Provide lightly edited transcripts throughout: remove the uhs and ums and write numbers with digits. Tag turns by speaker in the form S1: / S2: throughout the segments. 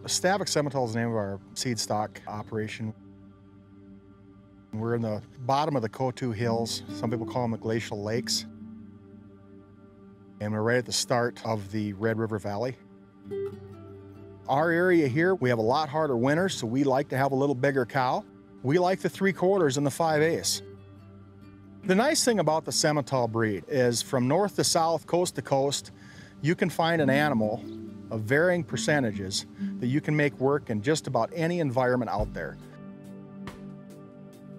S1: Stavick Simmental is the name of our seed stock operation. We're in the bottom of the Coteau Hills. Some people call them the glacial lakes. And we're right at the start of the Red River Valley. Our area here, we have a lot harder winters, so we like to have a little bigger cow. We like the 3/4 and the 5/8. The nice thing about the Simmental breed is from north to south, coast to coast, you can find an animal of varying percentages that you can make work in just about any environment out there.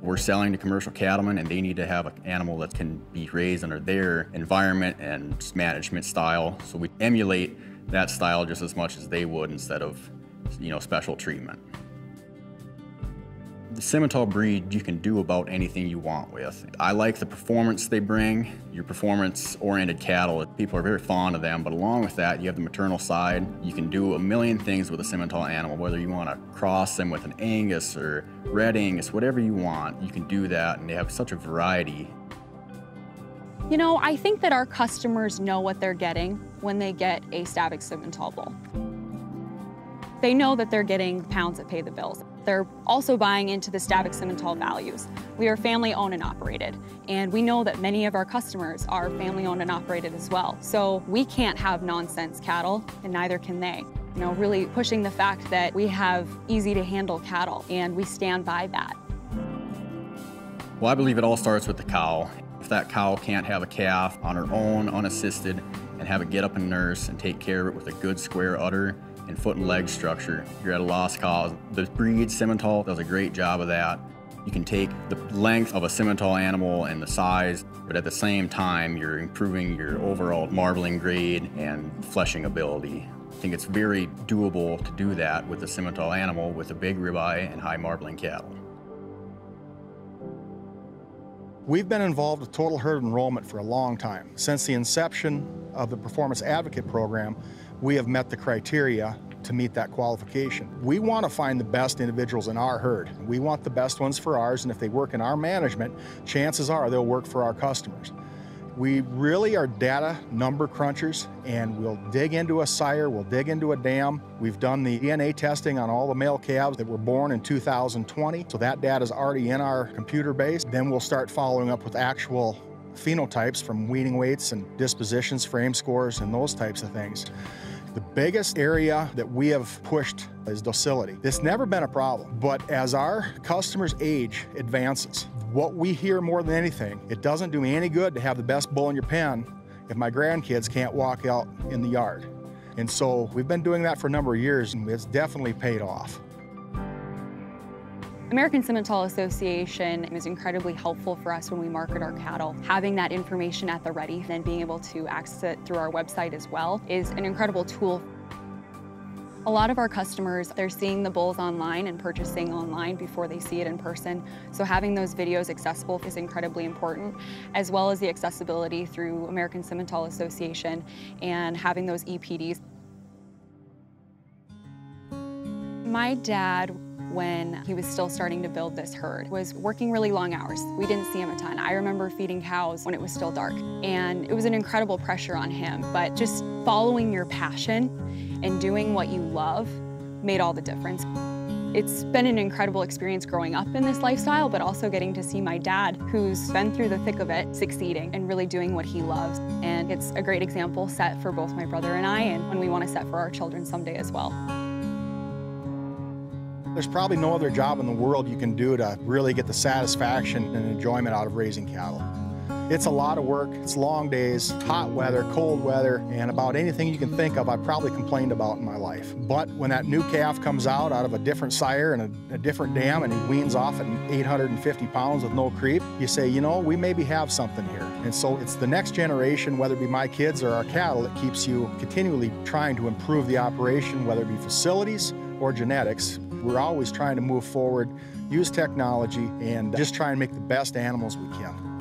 S2: We're selling to commercial cattlemen, and they need to have an animal that can be raised under their environment and management style. So we emulate that style just as much as they would instead of, special treatment. The Simmental breed you can do about anything you want with. I like the performance they bring, your performance-oriented cattle. People are very fond of them, but along with that, you have the maternal side. You can do a million things with a Simmental animal, whether you want to cross them with an Angus or Red Angus, whatever you want, you can do that, and they have such a variety.
S3: I think that our customers know what they're getting when they get a Stavick Simmental bull. They know that they're getting pounds that pay the bills. They're also buying into the Stavick Simmental values. We are family owned and operated, and we know that many of our customers are family owned and operated as well. So we can't have nonsense cattle, and neither can they. Really pushing the fact that we have easy to handle cattle, and we stand by that.
S2: Well, I believe it all starts with the cow. If that cow can't have a calf on her own, unassisted, and have it get up and nurse and take care of it with a good square udder and foot and leg structure, you're at a lost cause. The breed Simmental does a great job of that. You can take the length of a Simmental animal and the size, but at the same time, you're improving your overall marbling grade and fleshing ability. I think it's very doable to do that with a Simmental animal with a big ribeye and high marbling cattle.
S1: We've been involved with total herd enrollment for a long time. Since the inception of the Performance Advocate Program, we have met the criteria to meet that qualification. We want to find the best individuals in our herd. We want the best ones for ours, and if they work in our management, chances are they'll work for our customers. We really are data number crunchers, and we'll dig into a sire, we'll dig into a dam. We've done the DNA testing on all the male calves that were born in 2020, so that data is already in our computer base. Then we'll start following up with actual phenotypes from weaning weights and dispositions, frame scores, and those types of things. The biggest area that we have pushed is docility. It's never been a problem, but as our customers' age advances, what we hear more than anything, it doesn't do me any good to have the best bull in your pen if my grandkids can't walk out in the yard. And so we've been doing that for a number of years, and it's definitely paid off.
S3: American Simmental Association is incredibly helpful for us when we market our cattle. Having that information at the ready and then being able to access it through our website as well is an incredible tool. A lot of our customers, they're seeing the bulls online and purchasing online before they see it in person. So having those videos accessible is incredibly important, as well as the accessibility through American Simmental Association and having those EPDs. My dad, when he was still starting to build this herd, was working really long hours. We didn't see him a ton. I remember feeding cows when it was still dark, and it was an incredible pressure on him, but just following your passion and doing what you love made all the difference. It's been an incredible experience growing up in this lifestyle, but also getting to see my dad, who's been through the thick of it, succeeding and really doing what he loves. And it's a great example set for both my brother and I, and when we want to set for our children someday as well.
S1: There's probably no other job in the world you can do to really get the satisfaction and enjoyment out of raising cattle. It's a lot of work, it's long days, hot weather, cold weather, and about anything you can think of I've probably complained about in my life. But when that new calf comes out of a different sire and a different dam and he weans off at 850 pounds with no creep, you say, we maybe have something here. And so it's the next generation, whether it be my kids or our cattle, that keeps you continually trying to improve the operation, whether it be facilities or genetics. We're always trying to move forward, use technology, and just try and make the best animals we can.